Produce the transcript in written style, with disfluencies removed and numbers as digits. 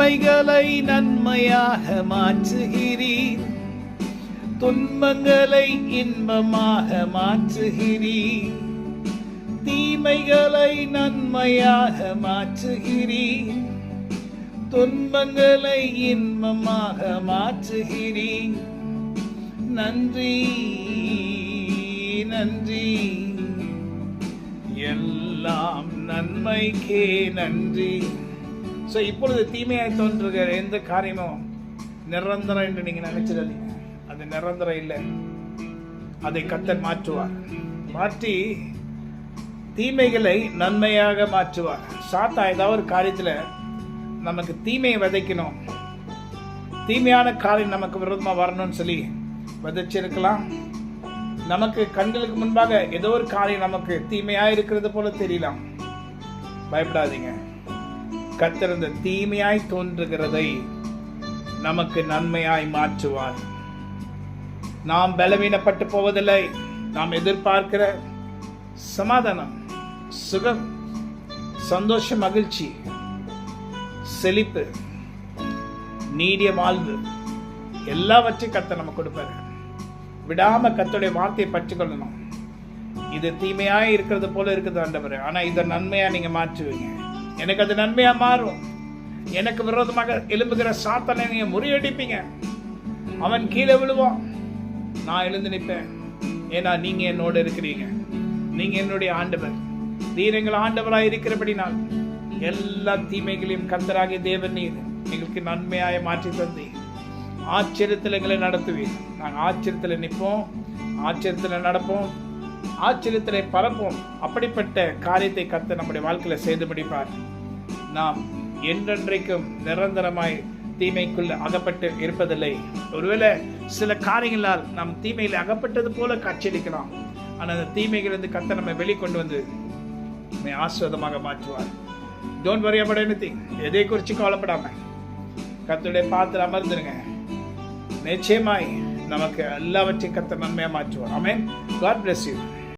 தீமைகளை நன்மையாக மாற்றுகிறீர், துன்பங்களை இன்பமாக மாற்றுகிறீர். தீமைகளை நன்மையாக மாற்றுகிறீர், துன்பங்களை இன்பமாக மாற்றுகிறீர். நன்றி நன்றி, எல்லாம் நன்மைக்கே நன்றி. ஸோ இப்பொழுது தீமையாய் தோன்றுகிற எந்த காரியமும் நிரந்தரம் என்று நீங்க நினைச்சிடாதீங்க. அது நிரந்தரம் இல்லை. அதை கர்த்தர் மாற்றுவார். மாற்றி தீமைகளை நன்மையாக மாற்றுவார். சாத்தா ஏதாவது ஒரு காரியத்தில் நமக்கு தீமையை விதைக்கணும், தீமையான காரியம் நமக்கு விரோதமாக வரணும்னு சொல்லி விதைச்சிருக்கலாம். நமக்கு கண்களுக்கு முன்பாக ஏதோ ஒரு காரியம் நமக்கு தீமையாக இருக்கிறது போல தெரியலாம். பயப்படாதீங்க. கர்த்தர் இந்த தீமையாய் தோன்றுகிறதை நமக்கு நன்மையாய் மாற்றுவார். நாம் பலவீனப்பட்டு போவதில்லை. நாம் எதிர்பார்க்கிற சமாதானம், சுகம், சந்தோஷம், மகிழ்ச்சி, செழிப்பு, நீடிய வாழ்வு எல்லாவற்றையும் கர்த்தர் நமக்கு கொடுப்பாரு. விடாம கர்த்தருடைய வார்த்தையை பற்றி கொள்ளணும். இது தீமையாய் இருக்கிறது போல இருக்குது ஆண்டவரே, ஆனா இதை நன்மையா நீங்க மாற்றுவீங்க. எனக்கு அது நன்மையா மாறும். எனக்கு விரோதமாக எழும்புகிற சாத்தானை நீங்க முறியடிப்பீங்க. அவன் கீழே விழுவான், நான் எழுந்து நிற்பேன். ஏன்னா நீங்க என்னோட இருக்கிறீங்க. நீங்க என்னுடைய ஆண்டவர். நீர் எங்கள் ஆண்டவராய் இருக்கிறபடினால் எல்லா தீமைகளையும் கர்த்தராகிய தேவன் நீர் எங்களுக்கு நன்மையாய மாற்றி தந்தி ஆச்சரியத்தில் எங்களை நடத்துவீர். நாங்கள் ஆச்சரியத்தில் நிற்போம், ஆச்சரியத்தில் நடப்போம், ஆச்சரியத்தில் பரப்போம். அப்படிப்பட்ட காரியத்தை கர்த்தர் நம்முடைய வாழ்க்கையில செய்து முடிப்பார். நாம் என்றென்றைக்கும் நிரந்தரமாய் தீமைக்குள்ள அகப்பட்டு இருப்பதில்லை. ஒருவேளை சில காரியங்களால் நாம் தீமையில் அகப்பட்டது போல காட்சியளிக்கலாம். ஆனால் அந்த தீமைகளிலிருந்து கர்த்தர் நம்மை வெளிக்கொண்டு வந்து நம்மை ஆசீர்வாதமாக மாற்றுவார். Don't worry about anything. எதை குறித்து கவலைப்படாம கர்த்தருடைய பாத்திரம் அமர்ந்துருங்க. நிச்சயமாய் நமக்கு எல்லாவற்றையும் கர்த்தர் நன்மையாக மாற்றுவார். ஆமென். God bless you.